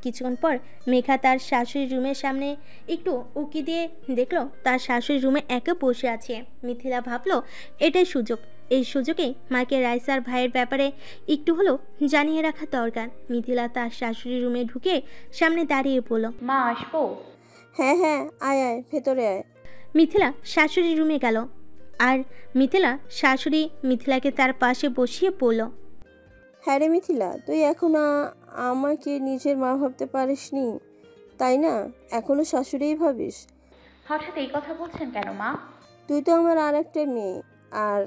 কিছুক্ষণ পর মেঘা তার শাশুড়ির রুমের সামনে একটু উকি দিয়ে দেখলো তার শাশুড়ির রুমে একা বসে আছে। মিথিলা ভাবলো এটাই সুযোগ, এই সুযোগে মাকে রাইসার ভাইয়ের ব্যাপারে একটু হলেও জানিয়ে রাখা দরকার। মিথিলা তার শাশুড়ির রুমে ঢুকে সামনে দাঁড়িয়ে পড়ল। মা আসবো? হ্যাঁ হ্যাঁ, আয় আয়, ভেতরে আয়। মিথিলা শাশুড়ির রুমে গেল আর শাশুড়ি মিথিলাকে তার পাশে বসিয়ে পড়ল। হ্যাঁ রে মিথিলা, তুই এখনো আমাকে নিজের মা ভাবতে পারিসনি, তাই না? এখনো শাশুড়িই ভাবিস? হঠাৎ এই কথা বলছেন কেন মা? তুই তো আমার আর একটা মেয়ে, আর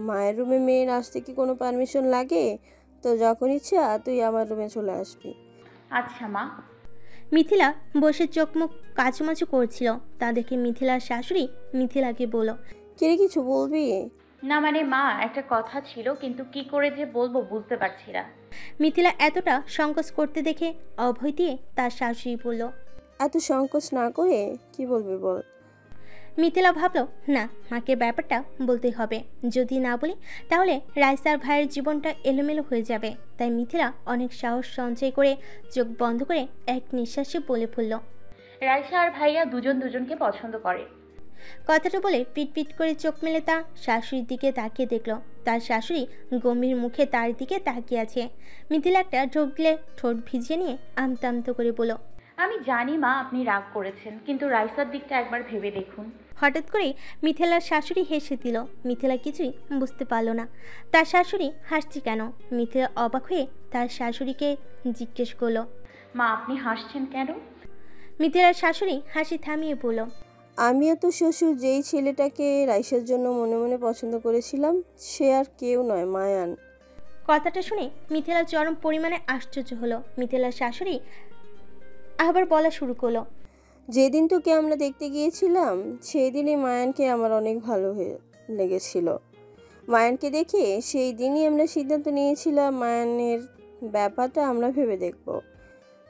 মায়ের রুমে মেয়ের আসতে কি কোনো পারমিশন লাগে? তো যখন ইচ্ছা তুই আমার রুমে চলে আসবি। আচ্ছা মা। মিথিলা বসে চোখ মুখ কাচুমাচু করছিল, তা দেখে মিথিলার শাশুড়ি মিথিলাকে বলল। কে কিছু বলবি? না মানে মা, একটা কথা ছিল, কিন্তু কি করে যে বলবো বুঝতে পারছি না। মিথিলা এতটা সংকোচ করতে দেখে অভয় দিয়ে তার শাশুড়ি বলল। এত সংকোচ না করে কি বলবি বল। মিথিলা ভাবল না, মাকে ব্যাপারটা বলতে হবে, যদি না বলি তাহলে রাইসার ভাইয়ের জীবনটা এলোমেলো হয়ে যাবে। তাই মিথিলা অনেক সাহস সঞ্চয় করে চোখ বন্ধ করে এক নিঃশ্বাসে বলে ফেলল। রাইসা আর ভাইয়া দুজন দুজনকে পছন্দ করে। কথাটা বলে পিট পিট করে চোখ মেলে তা শাশুড়ির দিকে তাকিয়ে দেখল তার শাশুড়ি গম্ভীর মুখে তার দিকে তাকিয়ে আছে। মিথিলা একটা ঢোক গিলে ঠোঁট ভিজিয়ে নিয়ে আমতা আমতা করে বলল। আমি জানি মা আপনি রাগ করেছেন, কিন্তু রাইসার দিকটা একবার ভেবে দেখুন। হঠাৎ করেই মিথিলার শাশুড়ি হেসে দিল। মিথিলা কিছুই বুঝতে পারল না তার শাশুড়ি হাসছে কেন। মিথিলা অবাক হয়ে তার শাশুড়িকে জিজ্ঞেস করলো। মা আপনি হাসছেন কেন? মিথিলার শাশুড়ি হাসি থামিয়ে বলল। আমিও তো শ্বশুর যেই ছেলেটাকে রাইসার জন্য মনে মনে পছন্দ করেছিলাম, সে আর কেউ নয়, মায়ান। কথাটা শুনে মিথিলা চরম পরিমাণে আশ্চর্য হলো। মিথিলার শাশুড়ি আবার বলা শুরু করলো। যেদিন তোকে আমরা দেখতে গিয়েছিলাম সেই দিনই মায়ানকে আমার অনেক ভালো লেগেছিল। মায়ানকে দেখে সেই দিনই আমরা সিদ্ধান্ত নিয়েছিলাম মায়ানের ব্যাপারটা আমরা ভেবে দেখব।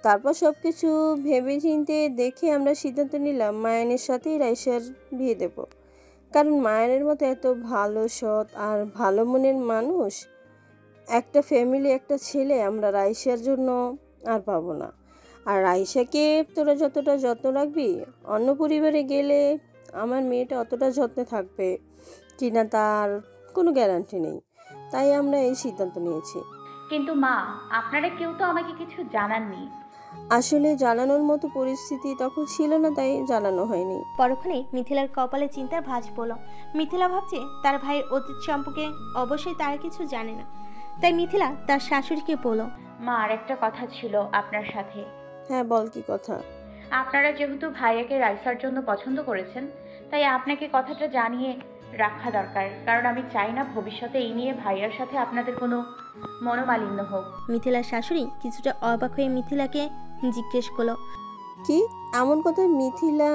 তারপর সব কিছু ভেবে চিনতে দেখে আমরা সিদ্ধান্ত নিলাম মায়ানের সাথেই রাইসার বিয়ে দেব। কারণ মায়ানের মতো এত ভালো, সৎ আর ভালো মনের মানুষ, একটা ফ্যামিলি, একটা ছেলে আমরা রাইসার জন্য আর পাবো না। আর রাইসাকে তোরা যতটা যত্ন রাখবি, অন্য পরিবারে গেলে আমার মেয়েটা অতটা যত্নে থাকবে কিনা তার কোনো গ্যারান্টি নেই। তাই আমরা এই সিদ্ধান্ত নিয়েছি। কিন্তু মা, আপনারা কেউ তো আমাকে কিছু জানাননি। আসলে জানানোর মতো পরিস্থিতি তখন ছিল না, তাই জানানো হয়নি। পরক্ষণে মিথিলার কপালে চিন্তার ভাঁজ পড়ল। মিথিলা ভাবছে তার ভাইয়ের অতীত সম্পর্কে অবশ্যই তারা কিছু জানে না। তাই মিথিলা তার শাশুড়িকে বলল। মা আর একটা কথা ছিল আপনার সাথে। হ্যাঁ বল, কি কথা? আপনারা যেহেতু ভাইয়াকে রাইসার জন্য পছন্দ করেছেন, তাই আপনাকে কথাটা জানিয়ে রাখা দরকার। কারণ আমি চাই না ভবিষ্যতে এই নিয়ে ভাইয়ার সাথে আপনাদের কোনো মনোমালিন্য হোক। মিথিলার শাশুড়ি কিছুটা অবাক হয়ে মিথিলাকে জিজ্ঞেস করলো। কি এমন কথা মিথিলা,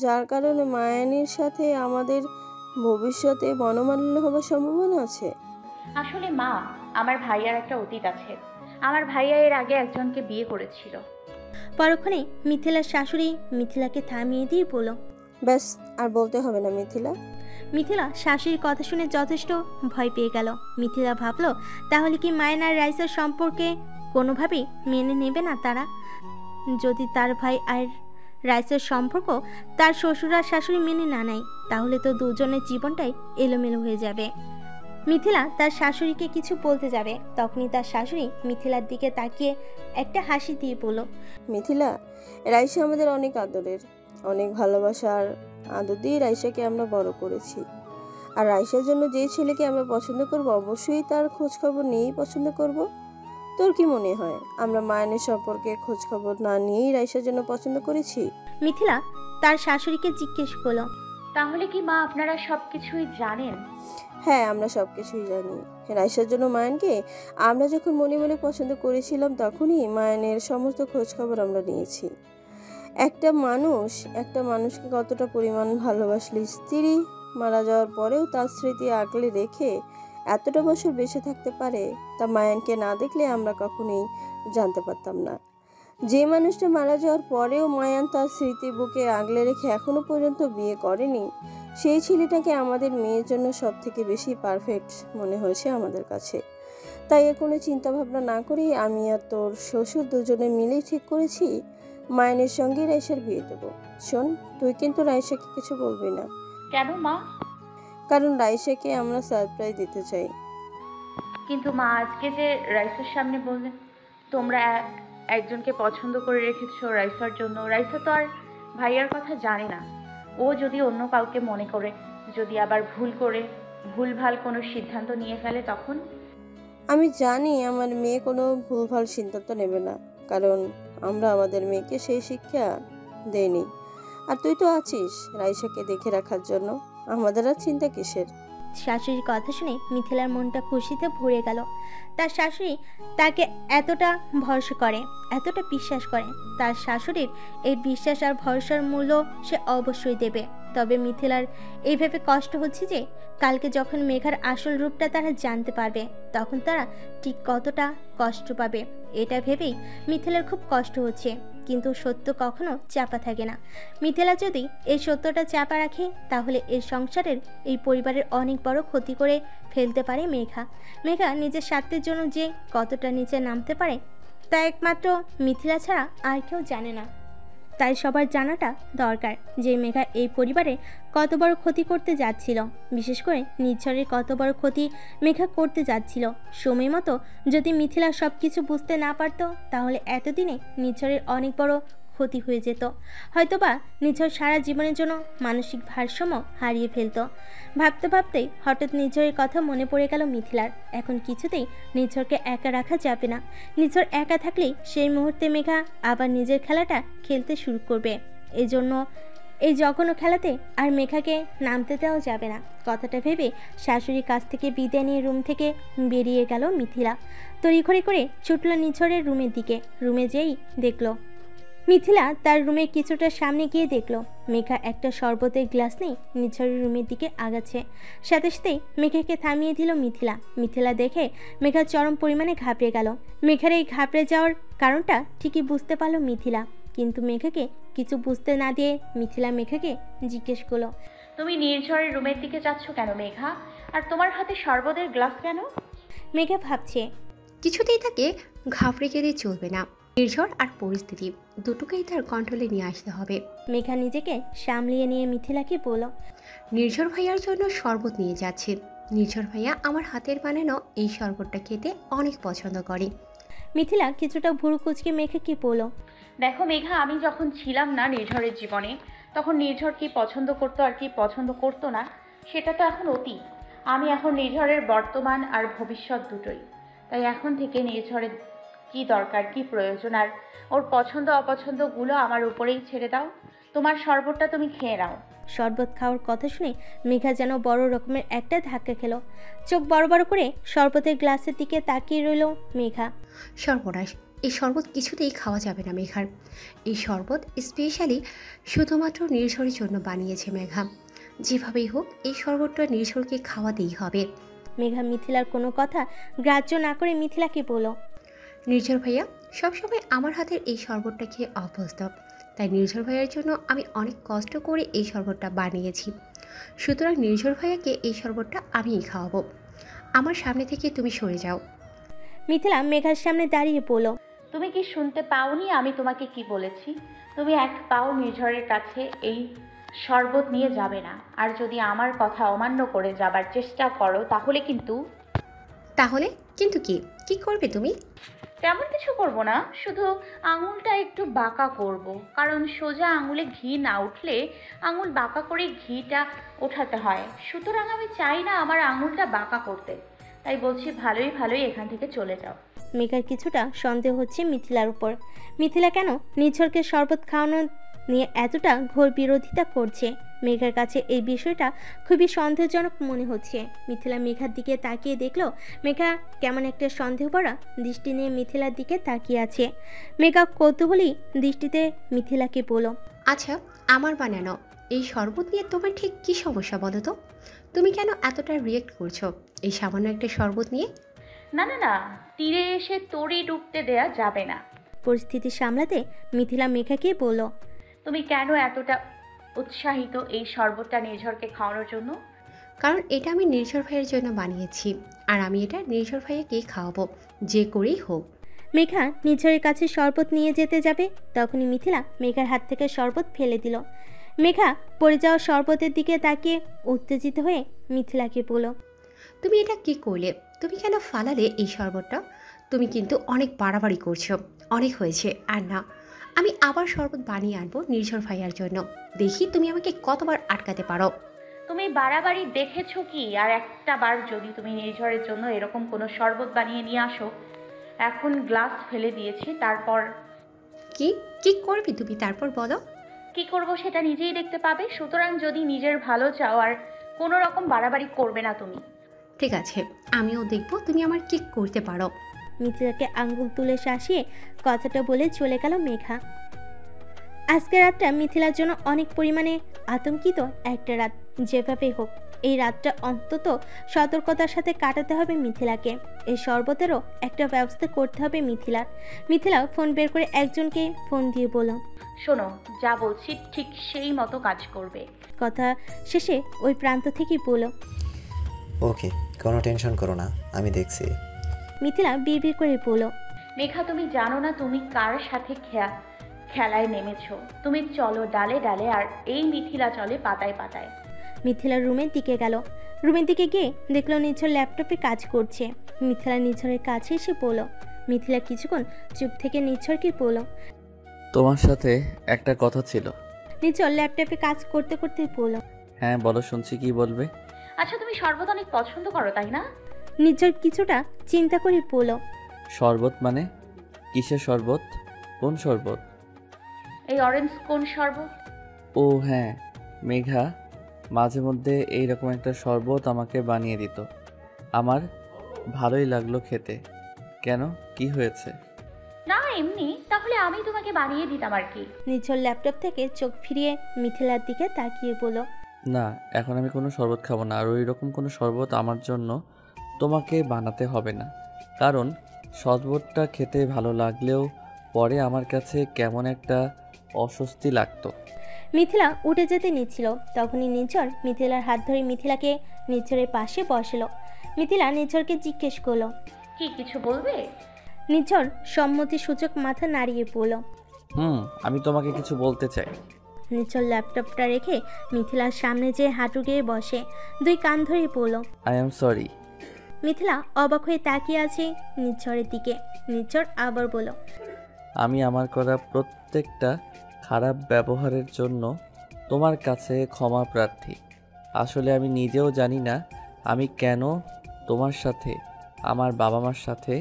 যার কারণে মায়ানের সাথে আমাদের ভবিষ্যতে মনোমালিন্য হবার সম্ভাবনা আছে? আসলে মা, আমার ভাইয়ার একটা অতীত আছে। আমার ভাইয়া এর আগে একজনকে বিয়ে করেছিল। পরক্ষণে মিথিলার শাশুড়ি মিথিলাকে থামিয়ে দিয়ে বলল। ব্যাস, আর বলতে হবে না মিথিলা। মিথিলা শাশুড়ির কথা শুনে যথেষ্ট ভয় পেয়ে গেল। মিথিলা ভাবল তাহলে কি মায়ান আর রাইসার সম্পর্কে কোনোভাবেই মেনে নেবে না তারা? যদি তার ভাই আর রাইসার সম্পর্ক তার শ্বশুর আর শাশুড়ি মেনে না নেয়, তাহলে তো দুজনের জীবনটাই এলোমেলো হয়ে যাবে। মিথিলা তার শাশুড়িকে কিছু বলতে যাবে, তখনই তার শাশুড়ি মিথিলার দিকে তাকিয়ে একটা হাসি দিয়ে বলল। মিথিলা, রাইসা আমাদের অনেক আদরের, অনেক ভালোবাসার আদর দিয়ে রাইসাকে আমরা বড় করেছি। আর রাইসার জন্য যে ছেলেকে আমরা পছন্দ করব, অবশ্যই তার খোঁজ খবর নিয়েই পছন্দ করব। তোর কি মনে হয় আমরা মায়ানের সম্পর্কে খোঁজ খবর না নিয়েই রাইসার জন্য পছন্দ করেছি? মিথিলা তার শাশুড়িকে জিজ্ঞেস করলো। তাহলে কি মা আপনারা সব কিছুই জানেন? হ্যাঁ, আমরা সব কিছুই জানি। রাইসার জন্য মায়ানকে আমরা যখন মনে মনে পছন্দ করেছিলাম, তখনই মায়ানের সমস্ত খোঁজ খবর আমরা নিয়েছি। একটা মানুষকে কতটা পরিমাণ ভালোবাসলে স্ত্রী মারা যাওয়ার পরেও তার স্মৃতি আগলে রেখে এতটা বছর বেঁচে থাকতে পারে, তা মায়ানকে না দেখলে আমরা কখনোই জানতে পারতাম না। যে মানুষটা মারা যাওয়ার পরেও মায়ান তার স্মৃতি বুকে আগলে রেখে এখনো পর্যন্ত বিয়ে করেনি, সেই ছেলেটাকে আমাদের মেয়ের জন্য সব থেকে বেশি পারফেক্ট মনে হয়েছে আমাদের কাছে। তাই আর কোনো চিন্তা ভাবনা না করেই আমি আর তোর শ্বশুর দুজনে মিলেই ঠিক করেছি মায়ানের সঙ্গে রাইসার বিয়ে দেবো। শোন, তুই কিন্তু রাইসাকে কিছু বলবি না, কেন মা? কারণ রাইসাকে আমরা সারপ্রাইজ দিতে চাই। কিন্তু মা, আজকে যে রাইসার সামনে বললেন তোমরা একজনকে পছন্দ করে রেখেছো রাইসার জন্য। রাইসা তো আর ভাইয়ার কথা জানে না। ও যদি অন্য কাউকে মনে করে, যদি আবার ভুলভাল কোনো সিদ্ধান্ত নিয়ে ফেলে, তখন? আমি জানি আমার মেয়ে কোনো ভুলভাল সিদ্ধান্ত নেবে না, কারণ আমরা আমাদের মেয়েকে সেই শিক্ষা দেইনি। আর তুই তো আছিস রাইসাকে দেখে রাখার জন্য, আমাদের আর চিন্তা কিসের? শাশুড়ির কথা শুনে মিথিলার মনটা খুশিতে ভরে গেল। তার শাশুড়ি তাকে এতটা ভরসা করে, এতটা বিশ্বাস করে। তার শাশুড়ির এই বিশ্বাস আর ভরসার মূল্য সে অবশ্যই দেবে। তবে মিথিলার এইভাবে কষ্ট হচ্ছে যে কালকে যখন মেঘার আসল রূপটা তারা জানতে পারবে, তখন তারা ঠিক কতটা কষ্ট পাবে এটা ভেবেই মিথিলার খুব কষ্ট হচ্ছে। কিন্তু সত্য কখনো চাপা থাকে না। মিথিলা যদি এই সত্যটা চাপা রাখে, তাহলে এই সংসারের, এই পরিবারের অনেক বড় ক্ষতি করে ফেলতে পারে মেঘা। মেঘা নিজের স্বার্থের জন্য যে কতটা নিচে নামতে পারে তা একমাত্র মিথিলা ছাড়া আর কেউ জানে না। তাই সবার জানাটা দরকার যে মেঘা এই পরিবারে কত বড় ক্ষতি করতে যাচ্ছিল, বিশেষ করে নির্ঝরের কত বড় ক্ষতি মেঘা করতে যাচ্ছিল। সময় মতো যদি মিথিলা সব কিছু বুঝতে না পারত, তাহলে এতদিনে নির্ঝরের অনেক বড় ক্ষতি হয়ে যেত। হয়তোবা নির্ঝর সারা জীবনের জন্য মানসিক ভারসাম্য হারিয়ে ফেলত। ভাবতে ভাবতেই হঠাৎ নির্ঝরের কথা মনে পড়ে গেল মিথিলার। এখন কিছুতেই নির্ঝরকে একা রাখা যাবে না। নির্ঝর একা থাকলেই সেই মুহূর্তে মেঘা আবার নিজের খেলাটা খেলতে শুরু করবে। এজন্য এই জঘন্য খেলাতে আর মেঘাকে নামতে দেওয়া যাবে না। কথাটা ভেবে শাশুড়ির কাছ থেকে বিদায় নিয়ে রুম থেকে বেরিয়ে গেল মিথিলা। তড়িঘড়ি করে ছুটল নিঝরের রুমের দিকে। রুমে যেই দেখলো মিথিলা তার রুমের কিছুটা সামনে গিয়ে দেখলো মেঘা একটা শরবতের গ্লাস নিয়ে নিঝরের রুমের দিকে আগাচ্ছে। সাথে সাথেই মেঘাকে থামিয়ে দিল মিথিলা। মিথিলা দেখে মেঘা চরম পরিমাণে ঘাবড়ে গেল। মেঘার এই ঘাবড়ে যাওয়ার কারণটা ঠিকই বুঝতে পারল মিথিলা, কিন্তু মেঘাকে কিছু বুঝতে না দিয়ে মিথিলা মেঘাকে জিজ্ঞেস করলো, তুমি নির্ঝরের রুমের দিকে যাচ্ছ কেন মেঘা? আর তোমার হাতে শরবতের গ্লাস কেন? মেঘা ভাবছে কিছুতেই তাকে ঘাবড়ে গেলে চলবে না। নির্ঝর আর পরিস্থিতি দুটোকেই তার কন্ট্রোলে নিয়ে আসতে হবে। মেঘা নিজেকে সামলিয়ে নিয়ে মিথিলাকে বলল, নির্ঝর ভাইয়ার জন্য শরবত নিয়ে যাচ্ছে। নির্ঝর ভাইয়া আমার হাতের বানানো এই শরবতটা খেতে অনেক পছন্দ করে। মিথিলা কিছুটা ভুরু কুচকে মেঘাকে বলল, দেখো মেঘা, আমি যখন ছিলাম না নির্ঝরের জীবনে, তখন নির্ঝর কি পছন্দ করতো আর কি পছন্দ করতো না সেটা তো এখন অতীত। আমি এখন নির্ঝরের বর্তমান আর ভবিষ্যৎ দুটোই। তাই এখন থেকে নির্ঝরের কি দরকার, কি প্রয়োজন, আর ওর পছন্দ অপছন্দগুলো আমার উপরেই ছেড়ে দাও। তোমার শরবতটা তুমি খেয়ে নাও। শরবত খাওয়ার কথা শুনে মেঘা যেন বড় রকমের একটা ধাক্কা খেলো। চোখ বড় বড় করে শরবতের গ্লাসের দিকে তাকিয়ে রইল মেঘা। সর্বনাশ, এই শরবত কিছুতেই খাওয়া যাবে না মেঘার। এই শরবত স্পেশালি শুধুমাত্র নির্ঝরের জন্য বানিয়েছে মেঘা। যেভাবেই হোক এই শরবতটা নির্ঝরকে খাওয়াতেই হবে। মেঘা মিথিলার কোনো কথা গ্রাহ্য না করে মিথিলাকে বলল, নির্ঝর ভাইয়া সবসময় আমার হাতের এই শরবতটা খেয়ে অভ্যস্ত, তাই নির্ঝর ভাইয়ার জন্য আমি অনেক কষ্ট করে এই শরবতটা বানিয়েছি। সুতরাং নির্ঝর ভাইয়াকে এই শরবতটা আমিই খাওয়াবো। আমার সামনে থেকে তুমি সরে যাও। মিথিলা মেঘার সামনে দাঁড়িয়ে বলল, তুমি কি শুনতে পাওনি আমি তোমাকে কি বলেছি? তুমি এক পাও নির্ঝরের কাছে এই শরবত নিয়ে যাবে না। আর যদি আমার কথা অমান্য করে যাবার চেষ্টা করো তাহলে কিন্তু তাহলে কিন্তু কি কি করবে তুমি? তেমন কিছু করব না, শুধু আঙুলটা একটু বাঁকা করব। কারণ সোজা আঙুলে ঘি না উঠলে আঙুল বাঁকা করে ঘিটা ওঠাতে হয়। সুতরাং আমি চাই না আমার আঙুলটা বাঁকা করতে। তাই বলছি ভালোই এখান থেকে চলে যাও। মেঘার কিছুটা সন্দেহ হচ্ছে মিথিলার উপর। মিথিলা কেন নিঝরকে শরবত খাওয়ানো নিয়ে এতটা ঘোর বিরোধিতা করছে? মেঘার কাছে এই বিষয়টা খুবই সন্দেহজনক মনে হচ্ছে। মিথিলা মেঘার দিকে তাকিয়ে দেখলো মেঘা কেমন একটা সন্দেহ ভরা দৃষ্টি নিয়ে মিথিলার দিকে তাকিয়ে আছে। মেঘা কৌতূহলী দৃষ্টিতে মিথিলাকে বলল, আচ্ছা, আমার বানানো এই শরবত নিয়ে তোমার ঠিক কী সমস্যা বলো তো? তুমি কেন এতটা রিয়েক্ট করছো এই সামান্য একটা শরবত নিয়ে? না, তীরে এসে তরি ডুবতে দেয়া যাবে না। পরিস্থিতি সামলাতে মিথিলা মেঘাকে বলল, তুমি কেন এতটা উৎসাহিত এই শরবতটা নির্ঝরকে খাওয়ানোর জন্য? কারণ এটা আমি নির্ঝর ভাইয়ের জন্য বানিয়েছি, আর আমি এটা নির্ঝর ভাইয়াকেই খাওয়াবো, যে করেই হোক। মেঘা নিঝরের কাছে শরবত নিয়ে যেতে যাবে, তখনই মিথিলা মেঘার হাত থেকে শরবত ফেলে দিল। মেঘা পড়ে যাওয়া শরবতের দিকে তাকিয়ে উত্তেজিত হয়ে মিথিলাকে বলল, তুমি এটা কি করলে? তুমি কেন ফালালে এই শরবতটা? তুমি কিন্তু অনেক বাড়াবাড়ি করছো, অনেক হয়েছে। আর না, আমি আবার শরবত বানিয়ে আনবো নির্ঝর ভাইয়ার জন্য। দেখি তুমি আমাকে কতবার আটকাতে পারো। তুমি বাড়াবাড়ি দেখেছো কি? আর একটা বার যদি তুমি নির্ঝরের জন্য এরকম কোনো শরবত বানিয়ে নিয়ে আসো, এখন গ্লাস ফেলে দিয়েছি, তারপর কি কি করবি তুমি তারপর বলো। কি করব সেটা নিজেই দেখতে পাবে। সুতরাং যদি নিজের ভালো চাও আর কোনো রকম বাড়াবাড়ি করবে না তুমি। ঠিক আছে, আমিও দেখবো তুমি আমার কি করতে পারো। মিথিলাকে আঙ্গুল তুলে শাসিয়ে কথাটা বলে চলে গেল মেঘা। আজকের রাতটা মিথিলার জন্য অনেক পরিমাণে আতঙ্কিত একটা রাত। যেভাবেই হোক এই রাতটা অন্তত সতর্কতার সাথে কাটাতে হবে মিথিলাকে। এই শরবতেরও একটা ব্যবস্থা করতে হবে মিথিলার। মিথিলা ফোন বের করে একজনকে ফোন দিয়ে বলল, শোনো, যা বলছি ঠিক সেই মতো কাজ করবে। কথা শেষে ওই প্রান্ত থেকেই বলল, ওকে, কোনো টেনশন করো না, আমি দেখছি। মিথিলা বিড়বিড় করে বলল, মেঘা, তুমি জানো না তুমি কার সাথে খেলায় নেমেছো। তুমি চলো ডালে ডালে, আর এই মিথিলা চলে পাতায় পাতায়। মিথিলা রুমের দিকে গেল। রুমের দিকে গিয়ে দেখলো নিঝর ল্যাপটপে কাজ করছে। মিথিলা নিঝরের কাছে এসে বলল। মিথিলা কিছুক্ষণ চুপ থেকে নিঝরকে বলল। তোমার সাথে একটা কথা ছিল। নিঝর ল্যাপটপে কাজ করতে করতে বলল। হ্যাঁ বলো, শুনছি, কি বলবে? আচ্ছা, তুমি শরবত অনেক পছন্দ করো তাই না? নিঝর কিছুটা চিন্তা করে বলল। শরবত মানে? কিসের শরবত? কোন শরবত? এই অরেঞ্জ কোন শরবত? ও হ্যাঁ, মেঘা মাঝে মধ্যে এইরকম একটা শরবত আমাকে বানিয়ে দিত। আমার ভালোই লাগলো খেতে। কেন, কি হয়েছে? না এমনি। তাহলে আমি তোমাকে বানিয়ে দিতাম আর কি। নিঝর ল্যাপটপ থেকে চোখ ফিরিয়ে মিথিলার দিকে তাকিয়ে বলল। না, এখন আমি কোনো শরবত খাবো না, আর ওই রকম কোনো শরবত আমার জন্য তোমাকে বানাতে হবে না। কারণ শরবতটা খেতে ভালো লাগলেও পরে আমার কাছে কেমন একটা অস্বস্তি লাগতো। মিথিলা উঠে যেতে নিচ্ছিল, তখনই নিঝর মিথিলার হাত ধরে মিথিলাকে নিঝরের পাশে বসালো। মিথিলা নিঝরকে জিজ্ঞেস করলো। কি কিছু বলবে? নিঝর সম্মতি সূচক মাথা নাড়িয়ে বলল। আমি তোমাকে কিছু বলতে চাই। নিঝর ল্যাপটপটা রেখে মিথিলার সামনে যেয়ে হাঁটু গেয়ে বসে দুই কান ধরে পড়ল। I am sorry. মিথিলা অবাক হয়ে তাকিয়ে আছে নিঝরের দিকে। নিঝর আবার বলল। আমি আমার করা প্রত্যেকটা খারাপ ব্যবহারের জন্য তোমার কাছে ক্ষমা প্রার্থী। আসলে আমি নিজেও জানি না আমি কেন তোমার সাথে, আমার বাবা মার সাথে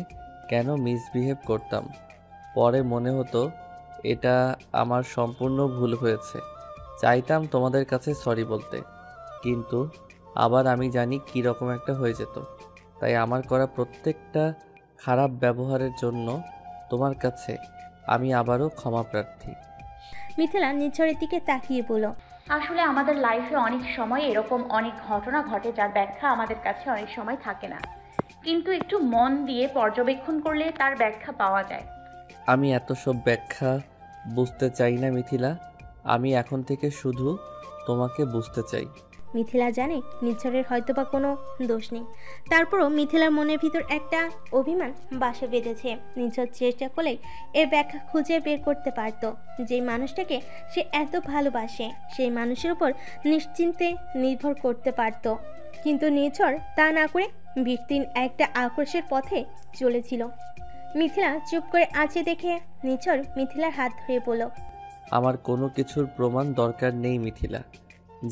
কেন মিসবিহেভ করতাম। পরে মনে হতো এটা আমার সম্পূর্ণ ভুল হয়েছে। চাইতাম তোমাদের কাছে সরি বলতে, কিন্তু আবার আমি জানি কী রকম একটা হয়ে যেত। তাই আমার করা প্রত্যেকটা খারাপ ব্যবহারের জন্য তোমার কাছে আমি আবারও ক্ষমা প্রার্থী। মিথিলা নিঝরের দিকে তাকিয়ে বলল। আসলে আমাদের লাইফে অনেক সময় এরকম অনেক ঘটনা ঘটে যার ব্যাখ্যা আমাদের কাছে অনেক সময় থাকে না, কিন্তু একটু মন দিয়ে পর্যবেক্ষণ করলে তার ব্যাখ্যা পাওয়া যায়। আমি এত সব ব্যাখ্যা বুঝতে চাই না মিথিলা, আমি এখন থেকে শুধু তোমাকে বুঝতে চাই। মিথিলা জানে নিঝরের হয়তোবা কোনো দোষ নেই, তারপরও মিথিলার মনের ভিতর একটা অভিমান বাসা বেঁধেছে। নিঝর চেষ্টা করলেই এর ব্যাখ্যা খুঁজে বের করতে পারত। যেই মানুষটাকে সে এত ভালোবাসে সেই মানুষের উপর নিশ্চিন্তে নির্ভর করতে পারত, কিন্তু নিঝর তা না করে ভিকটিন একটা আক্রোশের পথে চলেছিল। মিথিলা চুপ করে আছে দেখে নিঝর মিথিলার হাত ধরে বলল। আমার কোনো কিছুর প্রমাণ দরকার নেই মিথিলা।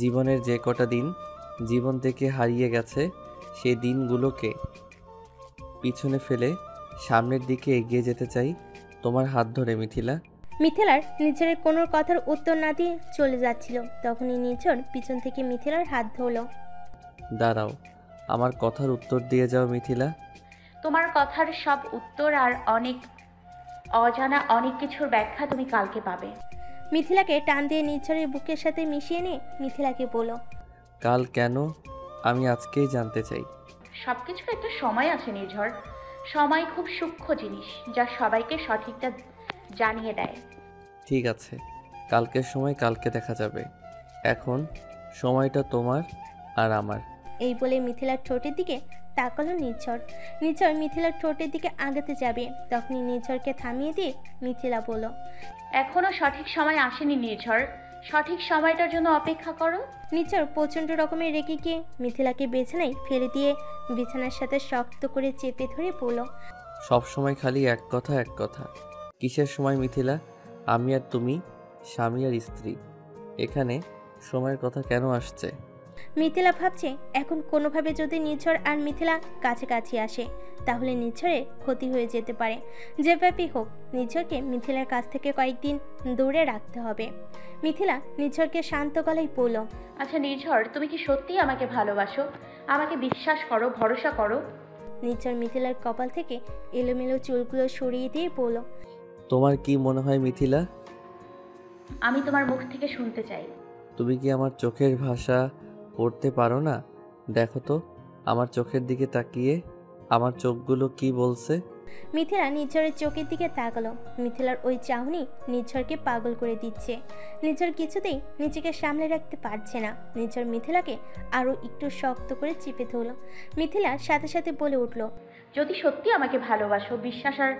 জীবনের যে কটা দিন জীবন থেকে হারিয়ে গেছে সেই দিনগুলোকে পিছনে ফেলে সামনের দিকে এগিয়ে যেতে চাই তোমার হাত ধরে মিথিলা। মিথিলার নিঝরের কোনো কথার উত্তর না দিয়ে চলে যাচ্ছিল, তখনই নিঝর পিছন থেকে মিথিলার হাত ধরল। দাঁড়াও, আমার কথার উত্তর দিয়ে যাও মিথিলা। তোমার কথার সব উত্তর আর অনেক অজানা অনেক কিছুর ব্যাখ্যা তুমি কালকে পাবে। মিথিলাকে টান দিয়ে নিঝরের বুকের সাথে মিশিয়ে নিয়ে মিথিলাকে বলল। কাল কেন, আমি আজকেই জানতে চাই। সব কিছুর একটা সময় আছে নির্ঝর। সময় খুব সূক্ষ্ম জিনিস, যা সবাইকে সঠিকটা জানিয়ে দেয়। ঠিক আছে, কালকের সময় কালকে দেখা যাবে। এখন সময়টা তোমার আর আমার। এই বলে মিথিলার ঠোঁটের দিকে তাকালো নির্ঝর। নির্ঝর মিথিলার ঠোঁটের দিকে আগাতে যাবে, তখনই নির্ঝরকে থামিয়ে দিয়ে মিথিলা বলল, এখনো সঠিক সময় আসেনি নির্ঝর, সঠিক সময়টার জন্য অপেক্ষা করো। নির্ঝর প্রচণ্ড রকমের রেগে গিয়ে মিথিলাকে বিছানায় ফেলে দিয়ে বিছানার সাথে শক্ত করে চেপে ধরে বলল, সব সময় খালি এক কথা। কিসের সময় মিথিলা? আমি আর তুমি স্বামী আর স্ত্রী, এখানে সময়ের কথা কেন আসছে? মিথিলা ভাবছে এখন কোনোভাবে যদি নির্ঝর আর মিথিলা কাছাকাছি আসে তাহলে নির্ঝরের ক্ষতি হয়ে যেতে পারে। যেভাবেই হোক নির্ঝরকে মিথিলার কাছ থেকে কয়েকদিন দূরে রাখতে হবে। মিথিলা নির্ঝরকে শান্ত গলায় বলল, আচ্ছা নির্ঝর, তুমি কি সত্যিই আমাকে ভালোবাসো? আমাকে বিশ্বাস করো, ভরসা করো। নির্ঝর মিথিলার কপাল থেকে এলোমেলো চুলগুলো সরিয়ে দিয়ে বলল, তোমার কি মনে হয় মিথিলা? আমি তোমার মুখ থেকে শুনতে চাই। তুমি কি আমার চোখের ভাষা পড়তে পারো না? দেখো তো আমার চোখের দিকে তাকিয়ে আমার চোখগুলো কি বলছে। মিথিলা নির্ঝরের চোখের দিকে তাকালো। মিথিলার ওই চাহনি নির্ঝরকে পাগল করে দিচ্ছে। নির্ঝর কিছুতেই নিজেকে সামলে রাখতে পারছে না। নির্ঝর মিথিলাকে আরও একটু শক্ত করে চেপে ধরল। মিথিলার সাথে সাথে বলে উঠল, যদি সত্যি আমাকে ভালোবাসো, বিশ্বাস আর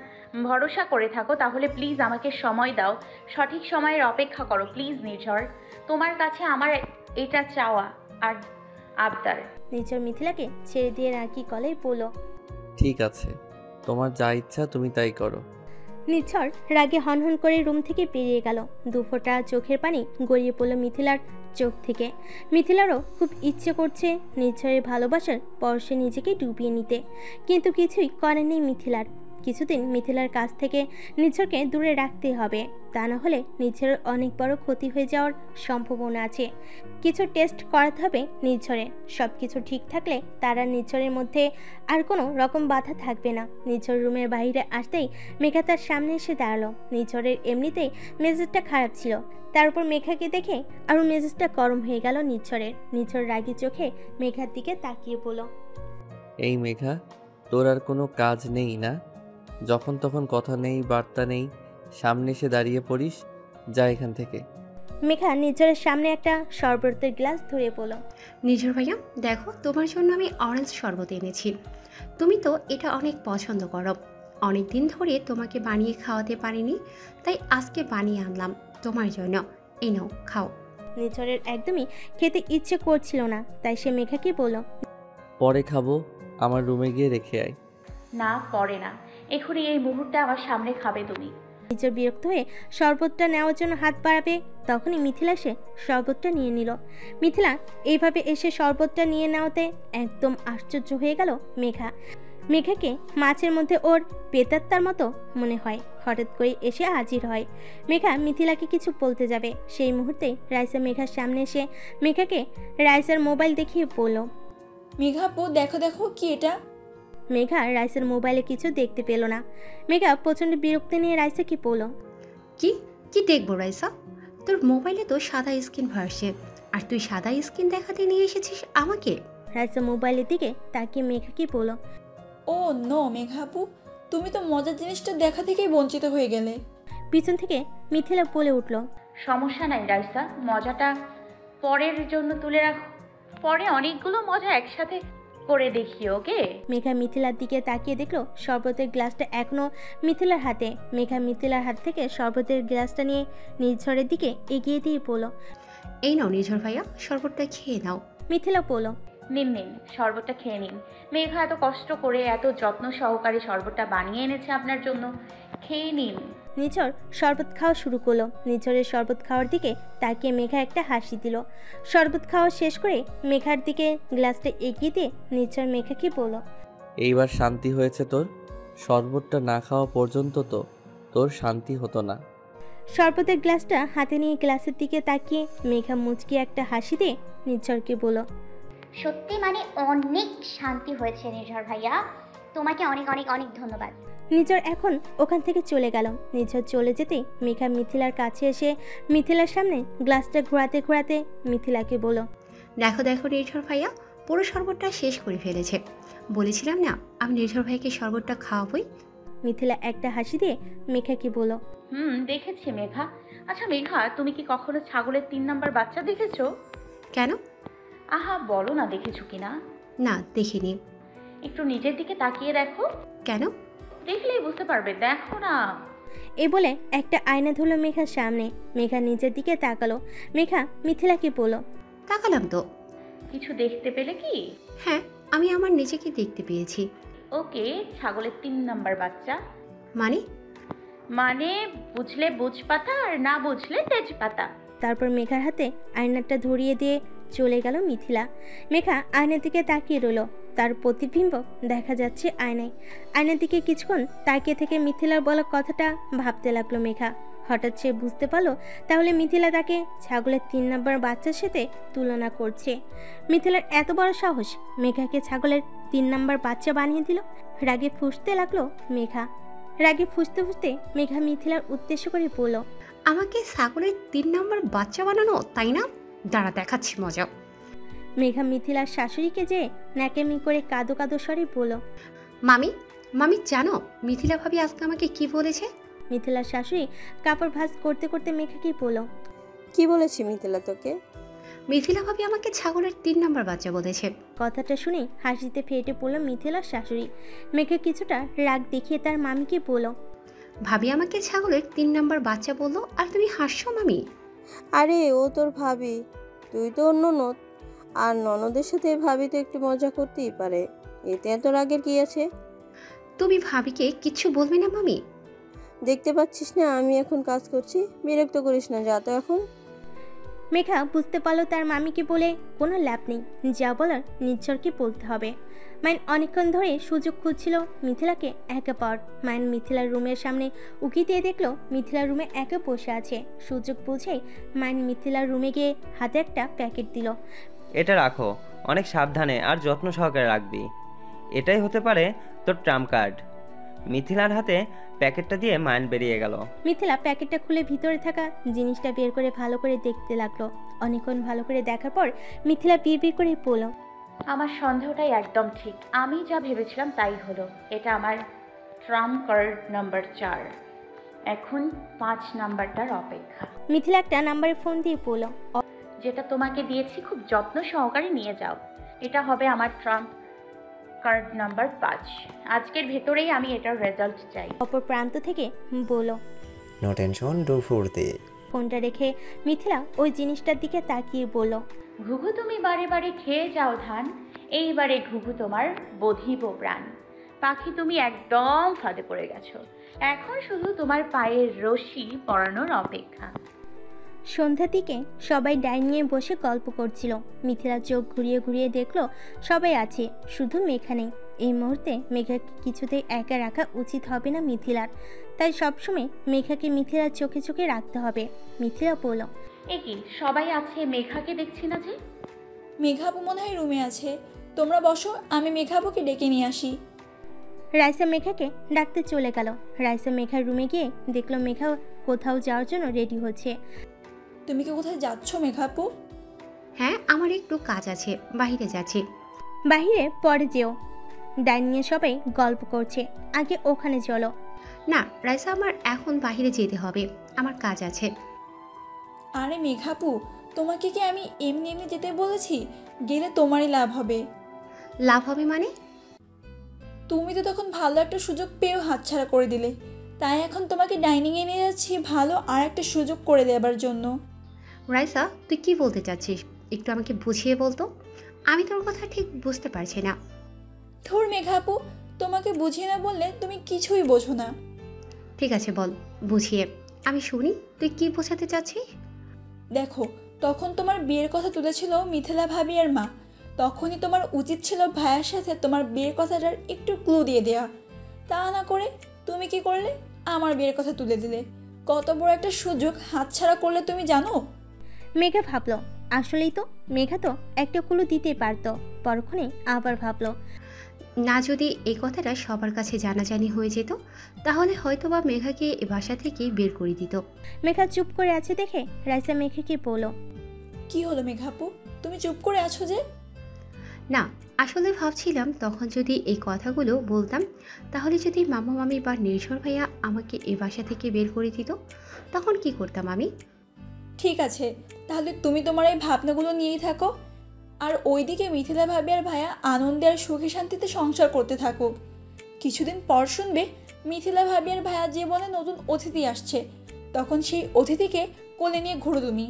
ভরসা করে থাকো, তাহলে প্লিজ আমাকে সময় দাও, সঠিক সময়ের অপেক্ষা করো প্লিজ নির্ঝর। তোমার কাছে আমার এটা চাওয়া আর আবদার। নির্ঝর মিথিলাকে ছেড়ে দিয়ে রাগী গলায় বলল, ঠিক আছে, তোমার যা ইচ্ছা তুমি তাই করো। নির্ঝর রাগে হনহন করে রুম থেকে বেরিয়ে গেল। দুফোঁটা চোখের পানি গড়িয়ে পড়ল মিথিলার চোখ থেকে। মিথিলারও খুব ইচ্ছে করছে নির্ঝরের ভালোবাসার পরশে নিজেকে ডুবিয়ে নিতে, কিন্তু কিছুই করেনি মিথিলার। কিছুদিন মিথিলার কাছ থেকে নির্ঝরকে দূরে রাখতে হবে, তা না হলে নির্ঝরের অনেক বড় ক্ষতি হয়ে যাওয়ার সম্ভাবনা আছে। কিছু টেস্ট করাতে হবে নির্ঝরের। সব কিছু ঠিক থাকলে তারা নির্ঝরের মধ্যে আর কোনো রকম বাধা থাকবে না। নির্ঝর রুমের বাইরে আসতেই মেঘা তার সামনে এসে দাঁড়ালো। নির্ঝরের এমনিতেই মেজাজটা খারাপ ছিল, তার উপর মেঘাকে দেখে আরও মেজাজটা গরম হয়ে গেল নির্ঝরের। নির্ঝর রাগী চোখে মেঘার দিকে তাকিয়ে বলল, এই মেঘা, তোর আর কোনো কাজ নেই না? যখন তখন কথা নেই, বার্তা নেই, সামনে এসে দাঁড়িয়ে পড়িস। যা এখান থেকে। মেঘা নির্ঝরের সামনে একটা শরবতের গ্লাস ধরে বলল, নির্ঝর ভাইয়া দেখো, তোমার জন্য আমি অরেঞ্জ শরবত এনেছি। তুমি তো এটা অনেক পছন্দ করো। অনেক দিন ধরে তোমাকে বানিয়ে খাওয়াতে পারিনি, তাই আজকে বানিয়ে আনলাম তোমার জন্য। এই নাও, খাও। নির্ঝরের একদমই খেতে ইচ্ছে করছিল না, তাই সে মেঘাকে বলল, পরে খাবো, আমার রুমে গিয়ে রেখে আয়। না, পরে না, এখনই এই মুহূর্তে আমার সামনে খাবে তুমি। নির্ঝর বিরক্ত হয়ে শরবতটা নেওয়ার জন্য হাত বাড়াবে, তখনই মিথিলা এসে শরবতটা নিয়ে নিল। মিথিলা এইভাবে এসে শরবতটা নিয়ে নেওয়াতে একদম আশ্চর্য হয়ে গেল মেঘা। মেঘাকে মাছের মধ্যে ওর পেতাত্তার মতো মনে হয়। হঠাৎ করে এসে হাজির হয়। মেঘা মিথিলাকে কিছু বলতে যাবে, সেই মুহূর্তে রাইসা মেঘার সামনে এসে মেঘাকে রাইসার মোবাইল দেখিয়ে বলল, মেঘা আপু, দেখো দেখো কি এটা। মেঘা রাইসার মোবাইলে কিছু দেখতে পেল না। মেঘা প্রচণ্ড বিরক্তি নিয়ে রাইসাকে বলল, কি কি দেখবো রাইসা? তোর মোবাইলে তো সাদা স্ক্রিন ভাসছে, আর তুই সাদা স্ক্রিন দেখাতে নিয়ে এসেছিস আমাকে? রাইসা মোবাইলের দিকে তাকিয়ে মেঘাকে বলল, ও নো মেঘা আপু, তুমি তো মজার জিনিসটা দেখা থেকেই বঞ্চিত হয়ে গেলে। পিছন থেকে মিথিলা বলে উঠল, সমস্যা নাই রাইসা, মজাটা পরের জন্য তুলে রাখো, পরে অনেকগুলো মজা একসাথে করে দেখি, ওকে? মেঘা মিথিলার দিকে তাকিয়ে দেখলো শরবতের গ্লাসটা এখনো মিথিলার হাতে। মেঘা মিথিলার হাত থেকে শরবতের গ্লাসটা নিয়ে নির্ঝরের দিকে এগিয়ে দিয়ে বলল, এই নাও নির্ঝর ভাইয়া, শরবতটা খেয়ে নাও। মিথিলা বলল, নিন নিন, শরবতটা খেয়ে নিন। মেঘা এত কষ্ট করে এত যত্ন সহকারে শরবতটা বানিয়ে এনেছে আপনার জন্য, খেয়ে নিন। নির্ঝর শরবত খাওয়া শুরু করলো। নির্ঝরের শরবত খাওয়ার দিকে তাকিয়ে মেঘা একটা হাসি দিল। শরবত খাওয়া শেষ করে মেঘার দিকে গ্লাসটা এগিয়ে দিয়ে নির্ঝর মেঘাকে বলল, এইবার শান্তি হয়েছে তোর? শরবতটা না খাওয়া পর্যন্ত তো তোর শান্তি হতো না। শরবতের গ্লাসটা হাতে নিয়ে গ্লাসের দিকে তাকিয়ে মেঘা মুচকি একটা হাসি দিয়ে নির্ঝরকে বলল, সত্যি মানে অনেক শান্তি হয়েছে নির্ঝর ভাইয়া, তোমাকে অনেক অনেক অনেক ধন্যবাদ। নির্ঝর এখন ওখান থেকে চলে গেল। নির্ঝর চলে যেতেই মেঘা মিথিলার কাছে এসে মিথিলার সামনে গ্লাসটা ঘোরাতে ঘোরাতে মিথিলাকে বলল, দেখো দেখো নির্ঝর ভাইয়া, পুরো শরবতটা শেষ করে ফেলেছে। বলেছিলাম না আমি নির্ঝর ভাইকে শরবতটা খাওয়াবই। মিথিলা একটা হাসি দিয়ে মেঘাকে বলল, দেখেছি মেঘা। আচ্ছা মেঘা, তুমি কি কখনো ছাগলের 3 নাম্বার বাচ্চা দেখেছো? কেন? আহা বলো না দেখেছো কিনা। না, দেখিনি। একটু নিজের দিকে তাকিয়ে দেখো। কেন? দেখলেই বুঝতে পারবে, দেখো না। এ বলে একটা আয়না ধরলো মেঘার সামনে। মেঘা নিজের দিকে তাকালো। মেঘা মিথিলাকে বলল, তাকালাম তো। কিছু দেখতে পেলে কি? হ্যাঁ, আমি আমার নিজেকে দেখতে পেয়েছি। ওকে, ছাগলের 3 নাম্বার বাচ্চা। মানে? মানে বুঝলে বুঝপাতা, আর না বুঝলে তেজপাতা। তারপর মেঘার হাতে আয়নাটা ধরিয়ে দিয়ে চলে গেল মিথিলা। মেঘা আয়নার দিকে তাকিয়ে রইল। তার প্রতিবিম্ব দেখা যাচ্ছে আয়নায়। আয়নার দিকে কিছুক্ষণ তাকিয়ে থেকে মিথিলার বলা কথাটা ভাবতে লাগলো মেঘা। হঠাৎ সে বুঝতে পারলো তাহলে মিথিলা তাকে ছাগলের 3 নম্বর বাচ্চার সাথে তুলনা করছে। মিথিলার এত বড় সাহস মেঘাকে ছাগলের 3 নম্বর বাচ্চা বানিয়ে দিল। রাগে ফুঁসতে লাগলো মেঘা। রাগে ফুঁসতে ফুঁসতে মেঘা মিথিলার উদ্দেশ্য করে বলল, আমাকে ছাগলের 3 নম্বর বাচ্চা বানানো, তাই না? দাঁড়া, দেখাচ্ছি মজা। মেঘা মিথিলার শাশুড়িকে যে ন্যাকেমি করে কাঁদো কাঁদো স্বরে বলল, মামি, মামি জানো মিথিলা ভাবি আজকে আমাকে কি বলেছে? মিথিলার শাশুড়ি কাপড় ভাঁজ করতে করতে মেঘাকে বলল, কি বলেছি মিথিলা তোকে? মিথিলা ভাবি আমাকে ছাগলের 3 নম্বর বাচ্চা বলেছে। কথাটা শুনে হাসিতে ফেটে পড়ল মিথিলার শাশুড়ি। মেঘা কিছুটা রাগ দেখিয়ে তার মামিকে বলল, ভাবি আমাকে ছাগলের 3 নম্বর বাচ্চা বললো, আর তুমি হাসছো মামি? আরে ও তোর ভাবি, তুই তো অন্য ননদ, আর ননদের সাথে ভাবি তো একটু মজা করতেই পারে, এতে এত রাগের কি আছে? তুমি ভাবিকে কিচ্ছু বলবে না মামি? দেখতে পাচ্ছিস না আমি এখন কাজ করছি, বিরক্ত করিস না, যা তো এখন। মেঘা বুঝতে পারলো তার মামিকে বলে কোনো লাভ নেই, যা বলার নির্ঝরকে বলতে হবে। মাইন অনেকক্ষণ ধরে সুযোগ খুঁজছিল মিথিলাকে একা পাওয়ার। মাইন মিথিলার রুমের সামনে উকি দিয়ে দেখলো মিথিলার রুমে একা বসে আছে। সুযোগ বুঝেই মাইন মিথিলার রুমে গিয়ে হাতে একটা প্যাকেট দিল। এটা রাখো, অনেক সাবধানে আর যত্ন সহকারে রাখবি। এটাই হতে পারে তোর ট্রাম্প কার্ড। মিথিলার হাতে প্যাকেটটা দিয়ে মাইন বেরিয়ে গেল। মিথিলা প্যাকেটটা খুলে ভিতরে থাকা জিনিসটা বের করে ভালো করে দেখতে লাগলো। অনেকক্ষণ ভালো করে দেখার পর মিথিলা বিড়বিড় করে বলল, আমার সন্দেহটাই একদম ঠিক। আমি যা ভেবেছিলাম তাই হলো। এটা আমার ট্রাম্প কার্ড নাম্বার 4। এখন 5 নাম্বারটার অপেক্ষা। মিথিলা একটা নাম্বারে ফোন দিয়ে বলল, যেটা তোমাকে দিয়েছি খুব যত্ন সহকারে নিয়ে যাও। এটা হবে আমার ট্রাম্প কার্ড নাম্বার 5। আজকের ভেতরেই আমি এটার রেজাল্ট চাই। অপর প্রান্ত থেকে বলল, নো টেনশন, ডু ফুর্তি। ফোনটা রেখে মিথিলা ওই জিনিসটার দিকে তাকিয়ে বলল, ঘুঘু তুমি বারে বারে খেয়ে যাও ধান, এইবারে ঘুঘু তোমার বধিব প্রাণ। পাখি তুমি একদম ফাঁদে পড়ে গেছো, এখন শুধু তোমার পায়ের রশি পরানোর অপেক্ষা। সন্ধ্যার দিকে সবাই ডাইনিংয়ে বসে গল্প করছিল। মিথিলা চোখ ঘুরিয়ে ঘুরিয়ে দেখলো সবাই আছে, শুধু মেঘা নেই। এই মুহূর্তে মেঘাকে কিছুতেই একা রাখা উচিত হবে না মিথিলার, তাই সবসময় মেঘাকে মিথিলার চোখে চোখে রাখতে হবে। মিথিলা বলল, এ কি সবাই আছে, মেঘাকে দেখছি না যে? মেঘাপু মনে হয় রুমে আছে, তোমরা বসো, আমি মেঘাপুকে ডেকে নিয়ে আসি। রাইসা মেঘাকে ডাকতে চলে গেল। রাইসা মেঘার রুমে গিয়ে দেখলো মেঘা কোথাও যাওয়ার জন্য রেডি হচ্ছে। তুমি কি কোথায় যাচ্ছ মেঘাপু? হ্যাঁ, আমার একটু কাজ আছে, বাইরে যাচ্ছি। বাইরে পরে যেও, ডাইনিংয়ে সবাই গল্প করছে, আগে ওখানে চলো। না রাইসা, আমার এখন বাইরে যেতে হবে, আমার কাজ আছে। আরে মেঘাপু, তোমাকে কি আমি এমনি এমনি যেতে বলেছি? গেলে তোমারই লাভ হবে। লাভ হবে মানে? তুমি তো তখন ভালো একটা সুযোগ পেয়েও হাতছাড়া করে দিলে, তাই এখন তোমাকে ডাইনিংয়ে নিয়ে যাচ্ছি ভালো আর একটা সুযোগ করে দেবার জন্য। রাইসা, তুই কি বলতে চাচ্ছিস? একটু আমাকে বুঝিয়ে বলতো, আমি তোর কথা ঠিক বুঝতে পারছি না। ধুর মেঘাপু, তোমাকে বুঝিয়ে না বললে তুমি কিছুই বোঝো না। ঠিক আছে বল, বুঝিয়ে আমি শুনি, তুই কি বোঝাতে চাচ্ছিস? দেখো, তখন তোমার বিয়ের কথা তুলেছিল মিথিলা ভাবি আর মা, তখনই তোমার উচিত ছিল ভাইয়ের সাথে তোমার বিয়ের কথাটার একটু ক্লু দিয়ে দেওয়া। তা না করে তুমি কি করলে? আমার বিয়ের কথা তুলে দিলে। কত বড় একটা সুযোগ হাতছাড়া করলে তুমি জানো? মেঘা ভাবলো, আসলেই তো মেঘা তো একটা কুলু দিতে পারতো। পরক্ষণে আবার ভাবলো, না, যদি এই কথাটা সবার কাছে জানাজানি হয়ে যেত, তাহলে হয়তোবা মেঘাকে এ বাসা থেকে বের করে দিত। মেঘা চুপ করে আছে দেখে রাইসা মেঘাকে বলল, কি হলো মেঘাপু, তুমি চুপ করে আছো যে? না, আসলে ভাবছিলাম তখন যদি এই কথাগুলো বলতাম, তাহলে যদি মামা মামি বা নির্ঝর ভাইয়া আমাকে এই বাসা থেকে বের করে দিত, তখন কি করতাম আমি? ঠিক আছে, তাহলে তুমি তোমার এই ভাবনাগুলো নিয়েই থাকো। আর ওইদিকে মিথিলা ভাবি আর ভাইয়া আনন্দে আর সুখে শান্তিতে সংসার করতে থাকুক। কিছুদিন পর শুনবে মিথিলা ভাবি আর ভাইয়া জীবনে নতুন অতিথি আসছে, তখন সেই অতিথিকে কোলে নিয়ে ঘুরো তুমি।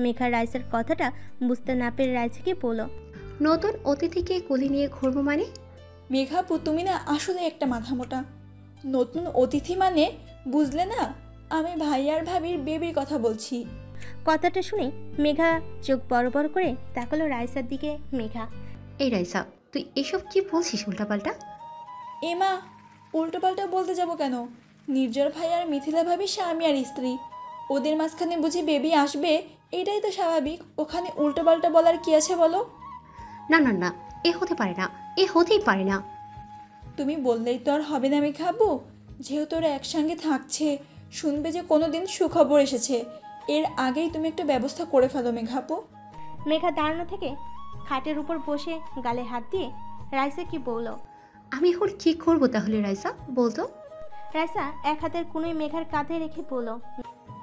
মেঘা রাইসার কথাটা বুঝতে না পেরে রাইসাকে বলল, নতুন অতিথিকে কোলে নিয়ে ঘুরবো মানে? মেঘাপু তুমি না আসলে একটা মাথা মোটা। নতুন অতিথি মানে বুঝলে না, আমি ভাইয়া আর ভাবির বেবির কথা বলছি। কথাটা শুনে মেঘা চোখ বড় বড় করে তাকালো রাইসার দিকে। মেঘা, এই রাইসা, তুই এসব কি বলছিস উল্টাপাল্টা? এমা, উল্টোপাল্টা বলতে যাব কেন? নির্জর ভাই আর মিথিলা ভাবি স্বামী আর স্ত্রী, ওদের মাঝখানে বুঝি বেবি আসবে? এটাই তো স্বাভাবিক, ওখানে উল্টোপাল্টা বলার কি আছে বলো? না না না, এ হতে পারে না, এ হতেই পারে না। তুমি বললেই তো আর হবে না মেঘাপু। যেহেতু ওরা একসঙ্গে থাকছে, শুনবে যে কোনো দিন সুখবর এসেছে, এর আগেই তুমি একটা ব্যবস্থা করে ফেলো মেঘাপু। মেঘা দাঁড়ানো থেকে খাটের উপর বসে গালে হাত দিয়ে রাইসাকে বলল, আমি এখন কি করবো তাহলে রাইসা, বলতো? রাইসা এক হাতের কোনোই মেঘার কাঁধে রেখে বলল,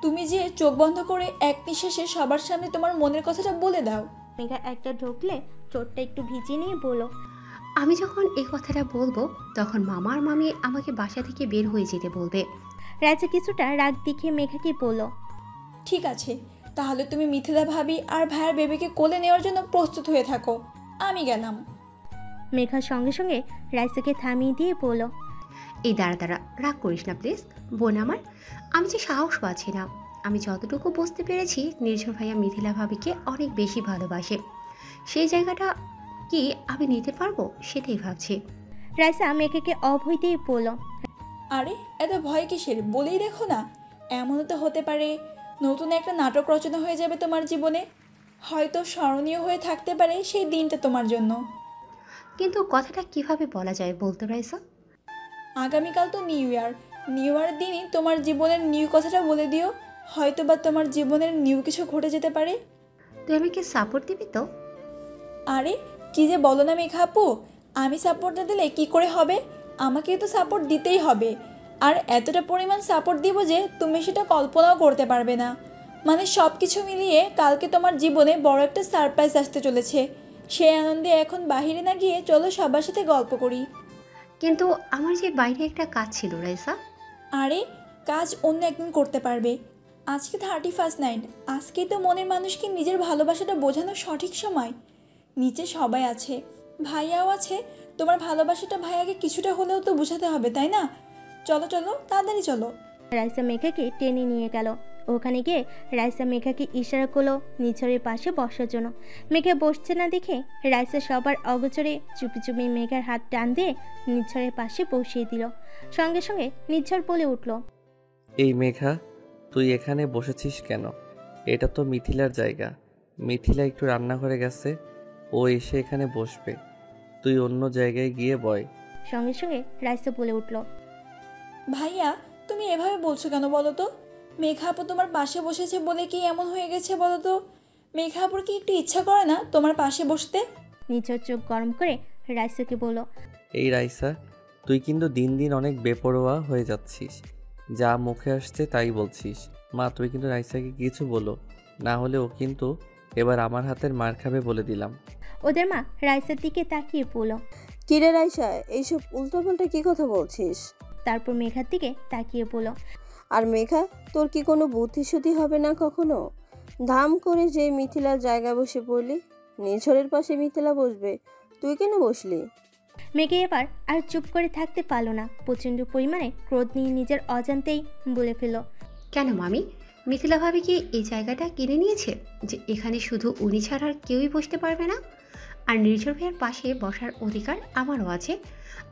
তুমি যে চোখ বন্ধ করে এক নিঃশ্বাসে সবার সামনে তোমার মনের কথাটা বলে দাও। মেঘা একটা ঢুকলে চোটটা একটু ভিজিয়ে নিয়ে বলল, আমি যখন এই কথাটা বলবো তখন মামা আর মামি আমাকে বাসা থেকে বের হয়ে যেতে বলবে। রাইসা কিছুটা রাগ দেখিয়ে মেঘাকে বলল, ঠিক আছে, তাহলে তুমি মিথিলা ভাবি আর ভাইয়ার বেবিকে কোলে নেওয়ার জন্য প্রস্তুত হয়ে থাকো, আমি গেলাম। মেঘার সঙ্গে সঙ্গে রাইসাকে থামিয়ে দিয়ে বলল, এই দাঁড়া দাঁড়া, রাগ করিস না প্লিজ বোন আমার, আমি যে সাহস পাচ্ছি না। আমি যতটুকু বুঝতে পেরেছি নির্ঝর ভাইয়া মিথিলা ভাবিকে অনেক বেশি ভালোবাসে, সেই জায়গাটা কি আমি নিতে পারবো সেটাই ভাবছি। রাইসা মেঘাকে অভয় দিয়ে বলল, আরে এত ভয় কিসের, বলেই দেখো না। এমনও তো হতে পারে নতুন একটা নাটক রচনা হয়ে যাবে তোমার জীবনে, হয়তো স্মরণীয় হয়ে থাকতে পারে সেই দিনটা তোমার জন্য। কিন্তু কথাটা কিভাবে বলা যায় বলতে রাইসা? আগামীকাল তো নিউ ইয়ার, নিউ ইয়ার দিনই তোমার জীবনের নিউ কথাটা বলে দিও, হয়তো বা তোমার জীবনের নিউ কিছু ঘটে যেতে পারে। তুই আমাকে সাপোর্ট দিবি তো? আরে কি যে বলো না মেঘা আপু, আমি সাপোর্ট না দিলে কি করে হবে? আমাকে তো সাপোর্ট দিতেই হবে, আর এতটা পরিমাণ সাপোর্ট দিব যে তুমি সেটা কল্পনাও করতে পারবে না। মানে সব কিছু মিলিয়ে কালকে তোমার জীবনে বড় একটা সারপ্রাইজ আসতে চলেছে, সেই আনন্দে এখন বাহিরে না গিয়ে চলো সবার সাথে গল্প করি। কিন্তু আমার যে বাইরে একটা কাজ ছিল রাইসা। আরে কাজ অন্য একদিন করতে পারবে, আজকে 31 নাইট, আজকেই তো মনের মানুষকে নিজের ভালোবাসাটা বোঝানোর সঠিক সময়। নিচে সবাই আছে, ভাইয়াও আছে, তোমার ভালোবাসাটা ভাইয়াকে কিছুটা হলেও তো বোঝাতে হবে, তাই না? চলো চলো তাড়াতাড়ি চলো। রাইসা মেঘাকে টেনে নিয়ে গেল। ওখানে গিয়ে রাইসা মেঘাকে ইশারা করলো নিঝরের পাশে বসার জন্য। মেঘা বসছে না দেখে রাইসা সবার অগোচরে চুপি চুপি মেঘার হাত টান দিয়ে নিঝরের পাশে বসিয়ে দিল। সঙ্গে সঙ্গে নিঝর বলে উঠল, এই মেঘা, তুই এখানে বসেছিস কেন? এটা তো মিথিলার জায়গা। মিথিলা একটু রান্নাঘরে গেছে, ও এসে এখানে বসবে। তুই অন্য জায়গায় গিয়ে বয়। সঙ্গে সঙ্গে রাইসা বলে উঠল, ভাইয়া তুমি এভাবে বলছো কেন বলো তো? মেঘা আপু তোমার পাশে বসেছে বলে কি এমন হয়ে গেছে বলো তো? মেঘা আপুর কি একটু ইচ্ছা করে না তোমার পাশে বসতে? নিঝর চোখ গরম করে রাইসাকে বলল, এই রাইসা, তুই কিন্তু দিন দিন অনেক বেপরোয়া হয়ে যাচ্ছিস। যা মুখে আসছে তাই বলছিস। মা, তুই কিন্তু রাইসাকে কিছু বলো, না হলে ও কিন্তু এবার আমার হাতের মার খাবে বলে দিলাম। ওদের মা রাইসার দিকে তাকিয়ে বলল, কিরে রাইসা, এইসব উল্টোপাল্টা কি কথা বলছিস? তারপর মেঘার দিকে তাকিয়ে বলল, আর মেঘা, তোর কি কোনো বুদ্ধিশুদ্ধি হবে না কখনো? ধাম করে যে মিথিলার জায়গায় বসে পড়লি, নিঝরের পাশে মিথিলা বসবে, তুই কেন বসলি? মেঘে এবার আর চুপ করে থাকতে পারল না। প্রচণ্ড পরিমাণে ক্রোধ নিয়ে নিজের অজান্তেই বলে ফেলল, কেন মামি, মিথিলা ভাবি কি এই জায়গাটা কিনে নিয়েছে যে এখানে শুধু উনি ছাড়া আর কেউই বসতে পারবে না? আর নির্ঝর ভাইয়ের পাশে বসার অধিকার আমারও আছে,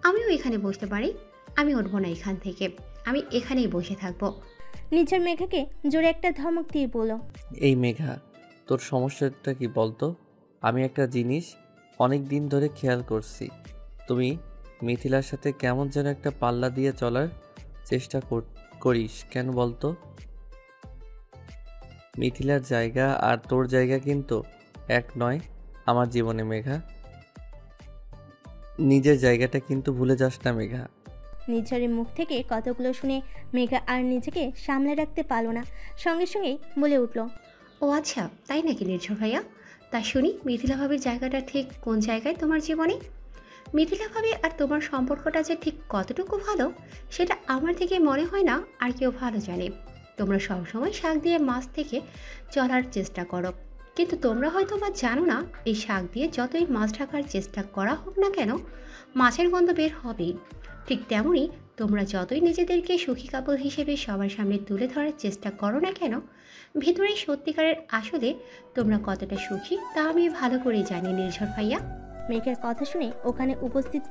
আমিও এখানে বসতে পারি। আমি উঠবো না এখান থেকে, আমি এখানেই বসে থাকবো। নিঝর মেঘাকে জোরে একটা ধমক দিয়ে বলল, এই মেঘা, তোর সমস্যাটা কি বলতো? আমি একটা জিনিস অনেক দিন ধরে খেয়াল করছি, তুমি মিথিলার সাথে কেমন যেন একটা পাল্লা দিয়ে চলার চেষ্টা করিস কেন বলতো? মিথিলার জায়গা আর তোর জায়গা কিন্তু এক নয় আমার জীবনে মেঘা। নিজের জায়গাটা কিন্তু ভুলে যাস না মেঘা। নিঝরের মুখ থেকে কথাগুলো শুনে মেঘা আর নিজেকে সামলে রাখতে পারল না। সঙ্গে সঙ্গেই বলে উঠল, ও আচ্ছা, তাই নাকি নির্ঝর ভাইয়া? তা শুনি মিথিলা ভাবির জায়গাটা ঠিক কোন জায়গায় তোমার জীবনে? মিথিলা ভাবি আর তোমার সম্পর্কটা যে ঠিক কতটুকু ভালো সেটা আমার থেকে মনে হয় না আর কেউ ভালো জানে। তোমরা সবসময় শাক দিয়ে মাছ থেকে চলার চেষ্টা করো, কিন্তু তোমরা হয়তো বা জানো না এই শাক দিয়ে যতই মাছ ঢাকার চেষ্টা করা হোক না কেন মাছের গন্ধ বের হবেই। ঠিক তেমনই তোমরা যতই নিজেদেরকে সুখী কাপল হিসেবে সবার সামনে তুলে ধরার চেষ্টা করো না কেন, ভেতরে সত্যিকারের আসলে তোমরা কতটা সুখী তা আমি ভালো করেই জানি নির্ঝর ভাইয়া। মেঘের কথা শুনে ওখানে উপস্থিত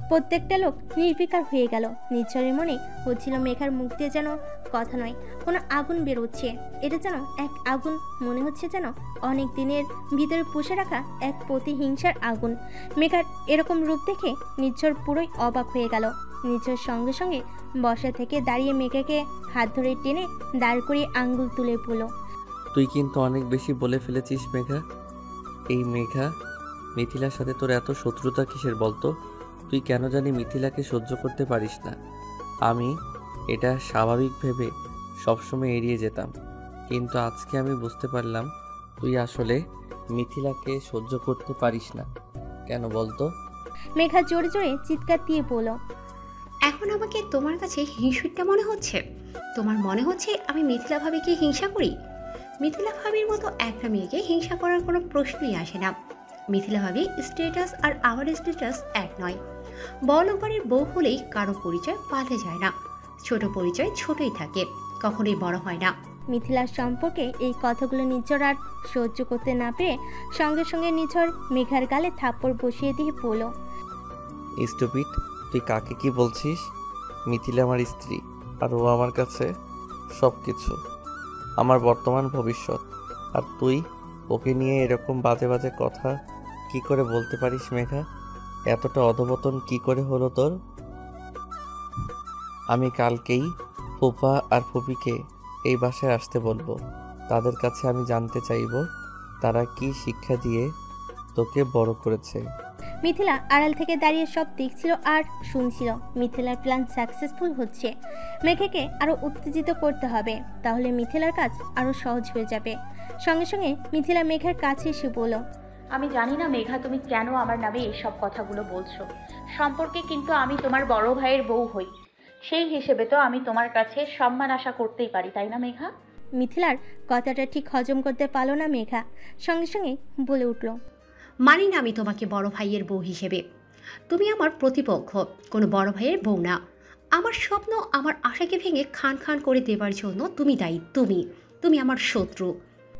প্রত্যেকটা লোক নির্বিকার হয়ে গেল। নির্ঝরের মনে হচ্ছিল মেঘার মুখ দিয়ে যেন কথা নয়, কোনো আগুন বেরোচ্ছে। এটা যেন এক আগুন, মনে হচ্ছে যেন অনেক দিনের ভিতরে পুষে রাখা এক প্রতিহিংসার আগুন। মেঘার এরকম রূপ দেখে নির্ঝর পুরোই অবাক হয়ে গেল। নির্ঝর সঙ্গে সঙ্গে বসা থেকে দাঁড়িয়ে মেঘাকে হাত ধরে টেনে দাঁড় করিয়ে আঙ্গুল তুলে বলল, তুই কিন্তু অনেক বেশি বলে ফেলেছিস মেঘা। এই মেঘা, মিথিলার সাথে তোর এত শত্রুতা কিসের বলতো? তুই কেন জানি মিথিলাকে সহ্য করতে পারিস না। আমি এটা স্বাভাবিক ভেবে সবসময় এড়িয়ে যেতাম, কিন্তু আজকে আমি বুঝতে পারলাম তুই আসলে মিথিলাকে সহ্য করতে পারিস না। কেন বলতো? মেঘা জোরে জোরে চিৎকার দিয়ে বলল, এখন আমাকে তোমার কাছে হিংসুটটা মনে হচ্ছে? তোমার মনে হচ্ছে আমি মিথিলা ভাবিকে হিংসা করি? মিথিলা ভাবির মতো একটা মেয়েকে হিংসা করার কোনো প্রশ্নই আসে না। মিথিলা ভাবি স্ট্যাটাস আর আমার স্ট্যাটাস এক নয়। বড় বাড়ির বউ হলেই কারো পরিচয় পাল্টে যায় না, ছোট পরিচয় ছোটই থাকে, কখনোই বড় হয় না। মিথিলার সম্পর্কে এই কথাগুলো নিঝর আর সহ্য করতে না পেরে সঙ্গে সঙ্গে নিঝর মেঘার গালে থাপ্পড় বসিয়ে দিয়ে বলল, স্টুপিড, তুই কাকে কি বলছিস? মিথিলা আমার স্ত্রী, আর ও আমার কাছে সব কিছু, আমার বর্তমান ভবিষ্যৎ। আর তুই ওকে নিয়ে এরকম বাজে বাজে কথা কি করে বলতে পারিস মেঘা? এতটা অধপতন কি করে হলো তোর? আমি কালকেই ফুপা আর ফুপিকে এই বাসায় আসতে বলবো। তাদের কাছে আমি জানতে চাইব তারা কি শিক্ষা দিয়ে তোকে বড় করেছে। মিথিলা আড়াল থেকে দাঁড়িয়ে সব দেখছিল আর শুনছিল। মিথিলার প্ল্যান সাকসেসফুল হচ্ছে। মেঘাকে আরও উত্তেজিত করতে হবে, তাহলে মিথিলার কাজ আরও সহজ হয়ে যাবে। সঙ্গে সঙ্গে মিথিলা মেঘার কাছে এসে বলল, আমি জানি না মেঘা তুমি কেন আমার নামে এসব কথাগুলো বলছো। সম্পর্কে কিন্তু আমি তোমার বড় ভাইয়ের বউ হই, সেই হিসেবে তো আমি তোমার কাছে সম্মান আশা করতেই পারি, তাই না মেঘা? মিথিলার কথাটা ঠিক হজম করতে পারল না মেঘা, সঙ্গে সঙ্গে বলে উঠল, মানি না আমি তোমাকে বড় ভাইয়ের বউ হিসেবে। তুমি আমার প্রতিপক্ষ, কোনো বড় ভাইয়ের বউ না। আমার স্বপ্ন, আমার আশাকে ভেঙে খান খান করে দেবার জন্য তুমি দায়ী। তুমি আমার শত্রু।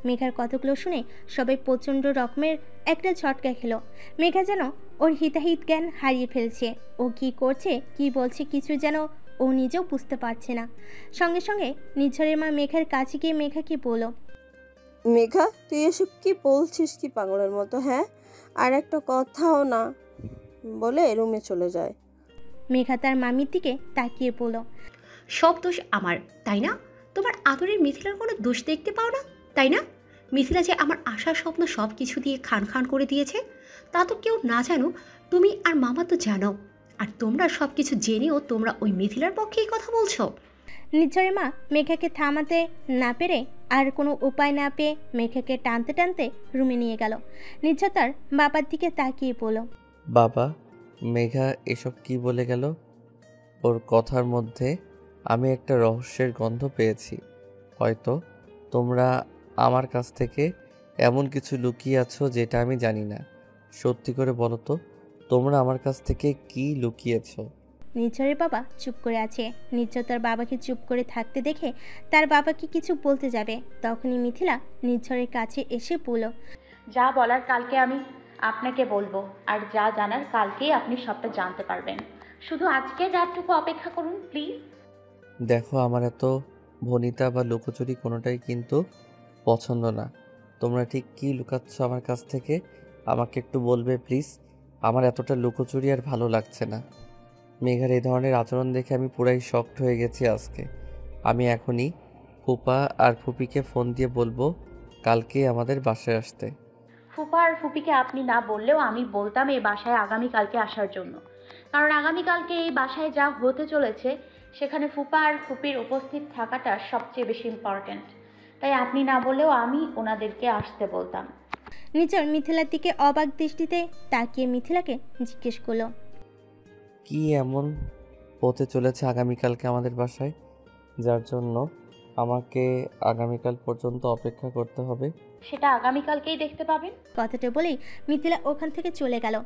মেঘার কথাগুলো শুনে সবাই প্রচণ্ড রকমের একটা ঝটকা খেলো। মেঘা যেন ওর হিতাহিত জ্ঞান হারিয়ে ফেলছে। ও কি করছে কি বলছে কিছু যেন ও নিজেও বুঝতে পারছে না। সঙ্গে সঙ্গে নিঝরের মা মেঘার কাছে গিয়ে মেঘাকে বলল, মেঘা, তুই এসব কি বলছিস কি পাগলের মতো? হ্যাঁ, আর একটা কথাও না বলে রুমে চলে যায়। মেঘা তার মামির দিকে তাকিয়ে বলল, সব দোষ আমার, তাই না? তোমার আদরের মিথিলার কোনো দোষ দেখতে পাও না, তাই না? মিথিলা যে আমার আশার স্বপ্ন সব কিছু দিয়ে খান খান করে দিয়েছে, তা তো কেউ না জানো, তুমি আর মামা তো জানো। আর তোমরা সব কিছু জেনেও তোমরা ওই মিথিলার পক্ষেই কথা বলছো। নিঝরের মা মেঘাকে থামাতে না পেরে আর কোনো উপায় না পেয়ে মেঘাকে টানতে টানতে রুমে নিয়ে গেল। নিঝর তার বাবার দিকে তাকিয়ে বলল, বাবা, মেঘা এসব কি বলে গেল? ওর কথার মধ্যে আমি একটা রহস্যের গন্ধ পেয়েছি। হয়তো তোমরা আমার কাছ থেকে এমন কিছু লুকিয়ে আছো যেটা আমি জানি না। সত্যি করে বলো তো, তোমরা আমার কাছ থেকে কি লুকিয়েছো? নিঝরের বাবা চুপ করে আছে। নিঝর তার বাবাকে চুপ করে থাকতে দেখে তার বাবাকে কিছু বলতে যাবে, তখনই মিথিলা নিঝরের কাছে এসে বলল, যা বলার কালকে আমি আপনাকে বলবো, আর যা জানার কালকেই আপনি সবটা জানতে পারবেন। শুধু আজকে রাতটুকু অপেক্ষা করুন প্লিজ। দেখো, আমার এত ভনিতা বা লুকোচুরি কোনোটাই কিন্তু পছন্দ না। তোমরা ঠিক কী লুকাচ্ছ আমার কাছ থেকে আমাকে একটু বলবে প্লিজ? আমার এতটা লুকোচুরি আর ভালো লাগছে না। মেঘার এই ধরনের আচরণ দেখে আমি পুরাই শকড হয়ে গেছি আজকে। আমি এখনই ফুপা আর ফুপিকে ফোন দিয়ে বলবো কালকে আমাদের বাসায় আসতে। ফুপা আর ফুপিকে আপনি না বললেও আমি বলতাম এই বাসায় আগামীকালকে আসার জন্য, কারণ আগামীকালকে এই বাসায় যা হতে চলেছে সেখানে ফুপা আর ফুপির উপস্থিত থাকাটা সবচেয়ে বেশি ইম্পর্ট্যান্ট। তাই আপনি না বললেও আমি ওনাদেরকে আসতে বলতাম। নির্ঝর মিথিলার দিকে অবাক দৃষ্টিতে তাকিয়ে মিথিলাকে জিজ্ঞেস করলো, কি এমন হতে চলেছে আগামীকালকে আমাদের বাসায়, যার জন্য আমাকে আগামীকাল পর্যন্ত অপেক্ষা করতে হবে? সেটা আগামীকালকেই দেখতে পাবেন। কথাটা বলেই মিথিলা ওখান থেকে চলে গেল।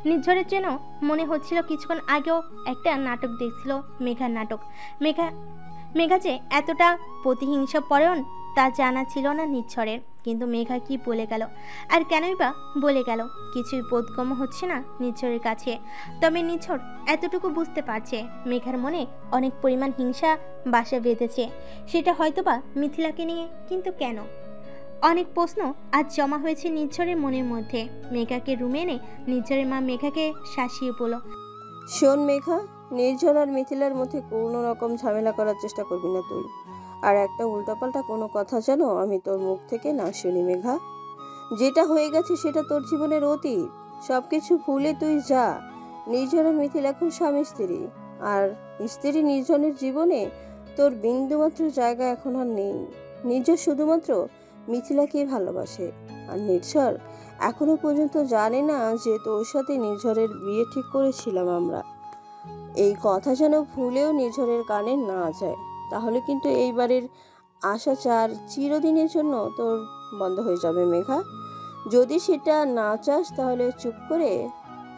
নির্ঝরের জন্য মনে হচ্ছিল কিছুক্ষণ আগেও একটা নাটক দেখছিল, মেঘার নাটক। মেঘা যে এতটা প্রতিহিংসা পরায়ণ তা জানা ছিল না নির্ঝরের। কিন্তু মেঘা কি বলে গেল, আর কেনই বা বলে গেল, কিছুই বোধগম্য হচ্ছে না নির্ঝরের কাছে। তবে নির্ঝর এতটুকু বুঝতে পারছে মেঘার মনে অনেক পরিমাণ হিংসা বাসা বেঁধেছে, সেটা হয়তোবা মিথিলাকে নিয়ে। কিন্তু কেন? অনেক প্রশ্ন আজ জমা হয়েছে নির্ঝরের মনের মধ্যে। মেঘাকে রুমে এনে নির্ঝরের মা মেঘাকে শাসিয়ে বলল, শোন মেঘা, নির্ঝর আর মিথিলার মধ্যে কোনো রকম ঝামেলা করার চেষ্টা করবি না তুই। আর একটা উল্টাপাল্টা কোনো কথা যেন আমি তোর মুখ থেকে না শুনি মেঘা। যেটা হয়ে গেছে সেটা তোর জীবনের অতীত, সব কিছু ভুলে তুই যা। নির্ঝর আর মিথিল এখন স্বামী স্ত্রী, আর স্ত্রী নির্জনের জীবনে তোর বিন্দুমাত্র জায়গা এখন আর নেই। নির্ঝর শুধুমাত্র মিথিলাকেই ভালোবাসে, আর নির্ঝর এখনো পর্যন্ত জানে না যে তোর সাথে নির্ঝরের বিয়ে ঠিক করেছিলাম আমরা। এই কথা যেন ভুলেও নির্ঝরের কানে না যায়, তাহলে কিন্তু এইবারের আশা চার চিরদিনের জন্য তোর বন্ধ হয়ে যাবে মেঘা। যদি সেটা না চাস তাহলে চুপ করে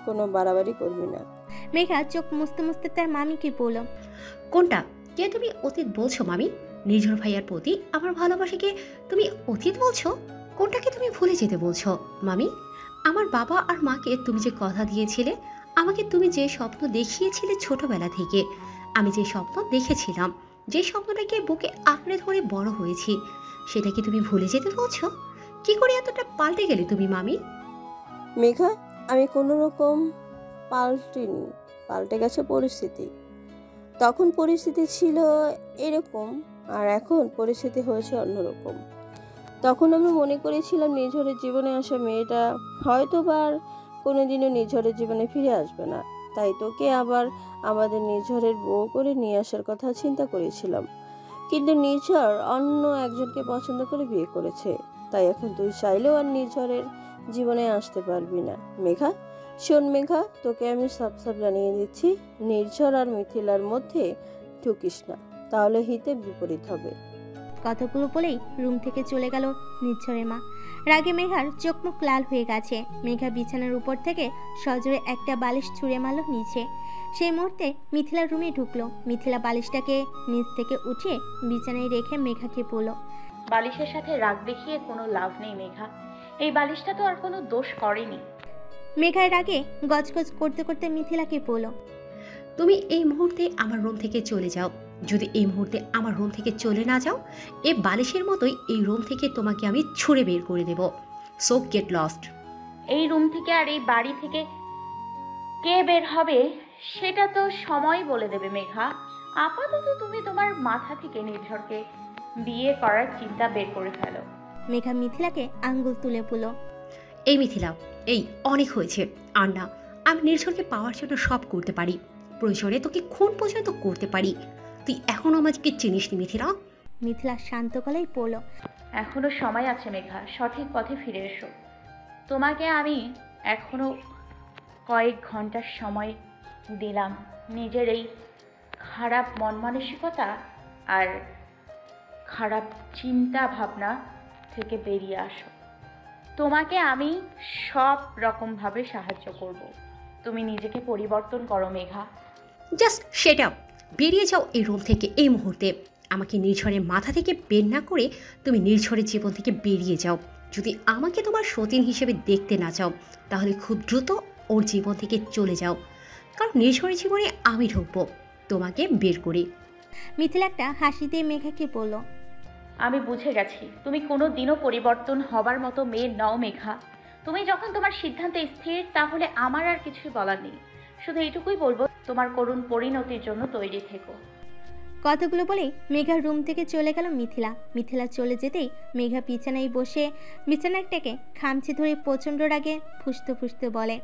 কোনো বাড়াবাড়ি করবি না। মেঘা চোখ মুছতে মুছতে তার মামিকে বলল, কোনটা কে তুমি অতীত বলছো মামি? নির্ঝর ভাইয়ার প্রতি আমার ভালোবাসাকে তুমি অতীত বলছো? কোনটাকে তুমি ভুলে যেতে বলছো মামি? আমার বাবা আর মাকে তুমি যে কথা দিয়েছিলে, আমাকে তুমি যে স্বপ্ন দেখিয়েছিলে ছোটবেলা থেকে, আমি যে স্বপ্ন দেখেছিলাম, যে স্বপ্নটাকে বুকে আঁকড়ে ধরে বড় হয়েছি, সেটা কি তুমি ভুলে যেতে বলছো? কি করে এতটা পাল্টে গেলে তুমি মামি? মেঘা, আমি কোনো রকম পাল্টিনি, পাল্টে গেছে পরিস্থিতি। তখন পরিস্থিতি ছিল এরকম, আর এখন পরিস্থিতি হয়েছে অন্যরকম। তখন আমি মনে করেছিলাম নির্ঝরের জীবনে আসা মেয়েটা হয়তো বা আর কোনোদিনও নির্ঝরের জীবনে ফিরে আসবে না, তাই তোকে আবার আমাদের নির্ঝরের বউ করে নিয়ে আসার কথা চিন্তা করেছিলাম। কিন্তু নির্ঝর অন্য একজনকে পছন্দ করে বিয়ে করেছে, তাই এখন তুই চাইলেও আর নির্ঝরের জীবনে আসতে পারবি না মেঘা। শোন মেঘা, তোকে আমি সাফ জানিয়ে দিচ্ছি, নির্ঝর আর মিথিলার মধ্যে ঢুকিস না, তাহলে হিতে বিপরীত হবে। কথাগুলো বলেই রুম থেকে চলে গেল নির্ঝরের মা। রাগে মেঘার চোখ মুখ লাল হয়ে গেছে। মেঘা বিছানার উপর থেকে সজোরে একটা বালিশ ছুঁড়ে মারল নিচে। সেই মুহূর্তে মিথিলা রুমে ঢুকলো। মিথিলা বালিশটাকে নিচ থেকে উঠিয়ে বিছানায় রেখে মেঘাকে বলল, বালিশের সাথে রাগ দেখিয়ে কোনো লাভ নেই মেঘা, এই বালিশটা তো আর কোনো দোষ করেনি। মেঘার রাগে গজগজ করতে করতে মিথিলাকে বলল, তুমি এই মুহূর্তে আমার রুম থেকে চলে যাও। যদি এই মুহূর্তে আমার রুম থেকে চলে না যাও, এই বালিশের মতোই এই রুম থেকে তোমাকে আমি ছুঁড়ে বের করে দেব। So get lost. এই রুম থেকে আর এই বাড়ি থেকে কে বের হবে সেটা তো সময় বলে দেবে মেঘা। আপাতত তুমি তোমার মাথা থেকে নির্ঝরকে বিয়ে করার চিন্তা বের করে ফেলো। মেঘা মিথিলাকে আঙ্গুল তুলে বলল, এই মিথিলা, এই অনেক হয়েছে। আর না, আমি নির্ঝরকে পাওয়ার জন্য সব করতে পারি, প্রয়োজনে তোকে খুন পর্যন্ত করতে পারি। তুই এখনো আমাকে চিনিসনি মিথিলা। মিথিলা শান্ত গলায় বলল, এখনো সময় আছে মেঘা, সঠিক পথে ফিরে এসো। তোমাকে আমি এখনো কয়েক ঘন্টার সময় দিলাম নিজের এই খারাপ মন মানসিকতা আর খারাপ চিন্তা ভাবনা থেকে বেরিয়ে আসো। তোমাকে আমি সব রকমভাবে সাহায্য করব। তুমি নিজেকে পরিবর্তন করো মেঘা। জাস্ট সেট আপ, বেরিয়ে যাও এই রুম থেকে এই মুহূর্তে। আমাকে নির্ঝরের মাথা থেকে বের না করে তুমি নির্ঝরের জীবন থেকে বেরিয়ে যাও। যদি আমাকে তোমার সতীন হিসেবে দেখতে না চাও, তাহলে খুব দ্রুত ওর জীবন থেকে চলে যাও, কারণ নির্ঝরের জীবনে আমি ঢুকবো তোমাকে বের করি। মিথিলা একটা হাসি দিয়ে মেঘাকে বলল, আমি বুঝে গেছি তুমি কোনো দিনও পরিবর্তন হবার মতো মেয়ে নও মেঘা। তুমি যখন তোমার সিদ্ধান্তে স্থির, তাহলে আমার আর কিছুই বলার নেই। শুধু এইটুকুই বলবো, তোমার করুণ পরিণতির জন্য তৈরি থেকো। কথাগুলো বলেই মেঘার রুম থেকে চলে গেল মিথিলা। মিথিলা চলে যেতেই মেঘা বিছানায় বসে বিছানাটাকে খামচে ধরে প্রচণ্ড রাগে ফুসতে ফুসতে বলে,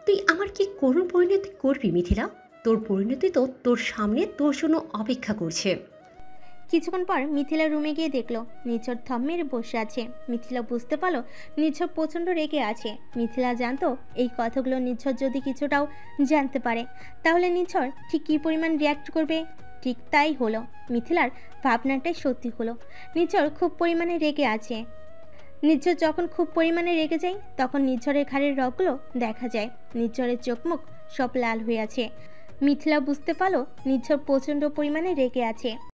তুই আমার কি করুণ পরিণতি করবি মিথিলা? তোর পরিণতি তো তোর সামনে তোর জন্য অপেক্ষা করছে। কিছুক্ষণ পর মিথিলা রুমে গিয়ে দেখলো নিঝর থম মেরে বসে আছে। মিথিলা বুঝতে পারলো নিঝর প্রচণ্ড রেগে আছে। মিথিলা জানতো এই কথাগুলো নিঝর যদি কিছুটাও জানতে পারে তাহলে নিঝর ঠিক কী পরিমাণ রিয়্যাক্ট করবে। ঠিক তাই হলো। মিথিলার ভাবনাটাই সত্যি হলো। নিঝর খুব পরিমাণে রেগে আছে। নিঝর যখন খুব পরিমাণে রেগে যায় তখন নিঝরের ঘাড়ের রগগুলো দেখা যায়। নিঝরের চোখ মুখ সব লাল হয়ে আছে। মিথিলা বুঝতে পারলো নিঝর প্রচণ্ড পরিমাণে রেগে আছে।